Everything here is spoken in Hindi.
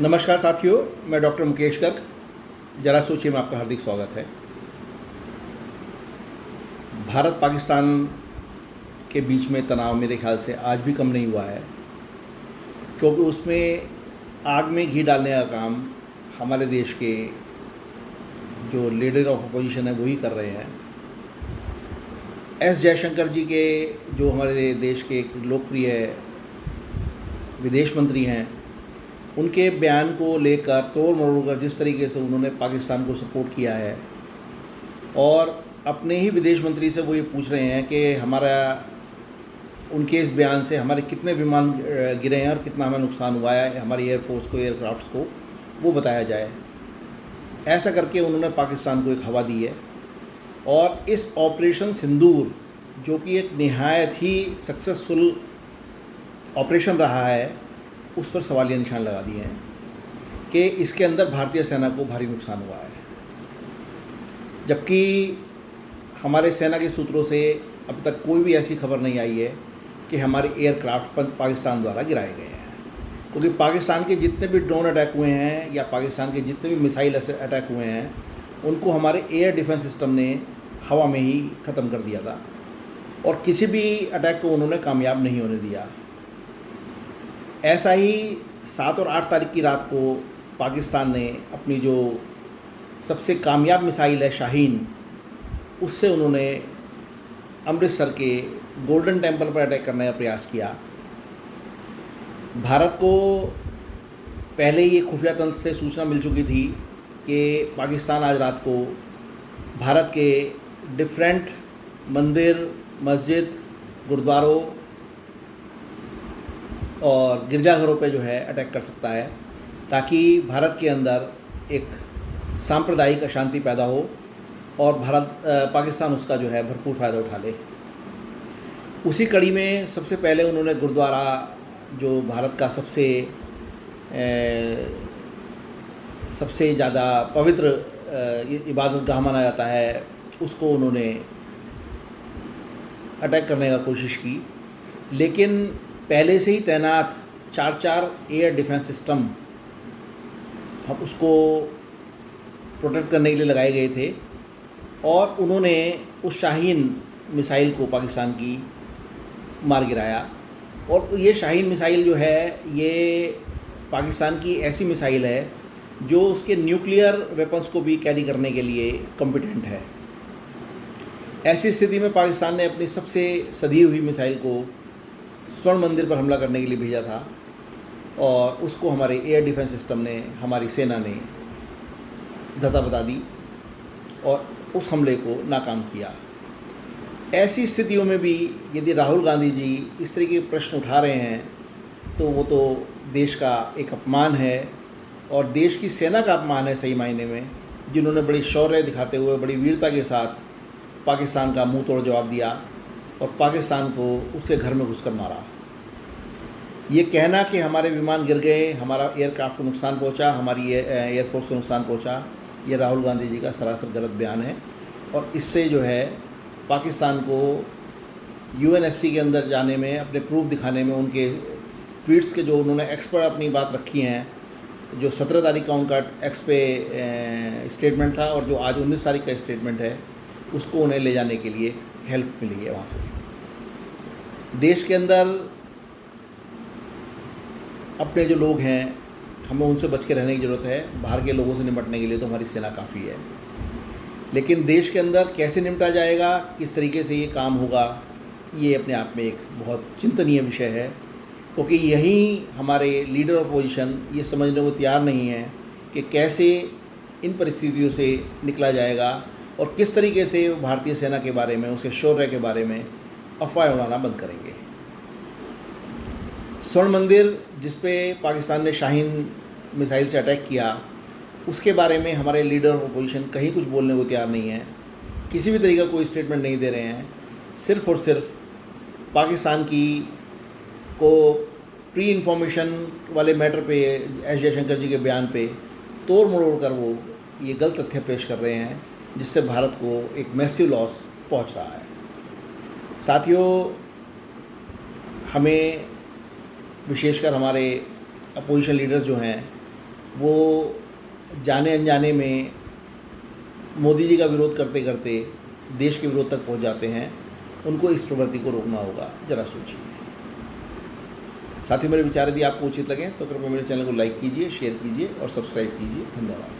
नमस्कार साथियों, मैं डॉक्टर मुकेश गर्ग। जरा सोचिए में आपका हार्दिक स्वागत है। भारत पाकिस्तान के बीच में तनाव मेरे ख्याल से आज भी कम नहीं हुआ है, क्योंकि उसमें आग में घी डालने का काम हमारे देश के जो लीडर ऑफ अपोजिशन है वही कर रहे हैं। एस जयशंकर जी के जो हमारे देश के एक लोकप्रिय विदेश मंत्री हैं, उनके बयान को लेकर तोड़ मरोड़ कर जिस तरीके से उन्होंने पाकिस्तान को सपोर्ट किया है, और अपने ही विदेश मंत्री से वो ये पूछ रहे हैं कि उनके इस बयान से हमारे कितने विमान गिरे हैं और कितना हमें नुकसान हुआ है, हमारी एयरफोर्स को, एयरक्राफ्ट्स को, वो बताया जाए। ऐसा करके उन्होंने पाकिस्तान को एक हवा दी है। और इस ऑपरेशन सिंदूर, जो कि एक निहायत ही सक्सेसफुल ऑपरेशन रहा है, उस पर सवालिया निशान लगा दिए हैं कि इसके अंदर भारतीय सेना को भारी नुकसान हुआ है, जबकि हमारे सेना के सूत्रों से अब तक कोई भी ऐसी खबर नहीं आई है कि हमारे एयरक्राफ्ट पाकिस्तान द्वारा गिराए गए हैं। क्योंकि पाकिस्तान के जितने भी ड्रोन अटैक हुए हैं या पाकिस्तान के जितने भी मिसाइल अटैक हुए हैं, उनको हमारे एयर डिफेंस सिस्टम ने हवा में ही ख़त्म कर दिया था, और किसी भी अटैक को उन्होंने कामयाब नहीं होने दिया। ऐसा ही 7 और 8 तारीख की रात को पाकिस्तान ने अपनी जो सबसे कामयाब मिसाइल है शाहीन, उससे उन्होंने अमृतसर के गोल्डन टेम्पल पर अटैक करने का प्रयास किया। भारत को पहले ही एक खुफिया तंत्र से सूचना मिल चुकी थी कि पाकिस्तान आज रात को भारत के डिफरेंट मंदिर, मस्जिद, गुरुद्वारों और गिरजाघरों पे जो है अटैक कर सकता है, ताकि भारत के अंदर एक सांप्रदायिक अशांति पैदा हो और पाकिस्तान उसका जो है भरपूर फ़ायदा उठा ले। उसी कड़ी में सबसे पहले उन्होंने गुरुद्वारा, जो भारत का सबसे ज़्यादा पवित्र इबादतगाह माना जाता है, उसको उन्होंने अटैक करने का कोशिश की। लेकिन पहले से ही तैनात 4 एयर डिफेंस सिस्टम हम उसको प्रोटेक्ट करने के लिए लगाए गए थे, और उन्होंने उस शाहीन मिसाइल को पाकिस्तान की मार गिराया। और ये शाहीन मिसाइल जो है, ये पाकिस्तान की ऐसी मिसाइल है जो उसके न्यूक्लियर वेपन्स को भी कैरी करने के लिए कॉम्पिटेंट है। ऐसी स्थिति में पाकिस्तान ने अपनी सबसे सधी हुई मिसाइल को स्वर्ण मंदिर पर हमला करने के लिए भेजा था, और उसको हमारे एयर डिफेंस सिस्टम ने, हमारी सेना ने धता बता दी और उस हमले को नाकाम किया। ऐसी स्थितियों में भी यदि राहुल गांधी जी इस तरह के प्रश्न उठा रहे हैं, तो वो तो देश का एक अपमान है, और देश की सेना का अपमान है सही मायने में, जिन्होंने बड़ी शौर्य दिखाते हुए, बड़ी वीरता के साथ पाकिस्तान का मुंह तोड़ जवाब दिया और पाकिस्तान को उसके घर में घुसकर मारा। ये कहना कि हमारे विमान गिर गए, हमारा एयरक्राफ्ट को नुकसान पहुंचा, हमारी एयरफोर्स को नुकसान पहुंचा, ये राहुल गांधी जी का सरासर गलत बयान है। और इससे जो है पाकिस्तान को यूएनएससी के अंदर जाने में, अपने प्रूफ दिखाने में, उनके ट्वीट्स के जो उन्होंने एक्स पर अपनी बात रखी हैं, जो 17 तारीख का उनका एक्स पे स्टेटमेंट था और जो आज 19 तारीख का स्टेटमेंट है, उसको उन्हें ले जाने के लिए हेल्प मिली है वहाँ से। देश के अंदर अपने जो लोग हैं, हमें उनसे बच के रहने की ज़रूरत है। बाहर के लोगों से निपटने के लिए तो हमारी सेना काफ़ी है, लेकिन देश के अंदर कैसे निपटा जाएगा, किस तरीके से ये काम होगा, ये अपने आप में एक बहुत चिंतनीय विषय है। क्योंकि यही हमारे लीडर ऑफ अपोजिशन ये समझने को तैयार नहीं है कि कैसे इन परिस्थितियों से निकला जाएगा और किस तरीके से भारतीय सेना के बारे में, उसके शौर्य के बारे में अफवाह उड़ाना बंद करेंगे। स्वर्ण मंदिर जिस पे पाकिस्तान ने शाहीन मिसाइल से अटैक किया, उसके बारे में हमारे लीडर ऑफ अपोजिशन कहीं कुछ बोलने को तैयार नहीं है, किसी भी तरीके का कोई स्टेटमेंट नहीं दे रहे हैं। सिर्फ़ और सिर्फ पाकिस्तान को प्री इन्फॉर्मेशन वाले मैटर पे, एस जयशंकर जी के बयान पे तोड़ मरोड़ कर वो ये गलत तथ्य पेश कर रहे हैं, जिससे भारत को एक मैसिव लॉस पहुंच रहा है। साथियों, हमें विशेषकर हमारे अपोजिशन लीडर्स जो हैं, वो जाने अनजाने में मोदी जी का विरोध करते करते देश के विरोध तक पहुंच जाते हैं। उनको इस प्रवृत्ति को रोकना होगा, ज़रा सोचिए। साथ ही मेरे विचार यदि आपको उचित लगें तो कृपया मेरे चैनल को लाइक कीजिए, शेयर कीजिए और सब्सक्राइब कीजिए। धन्यवाद।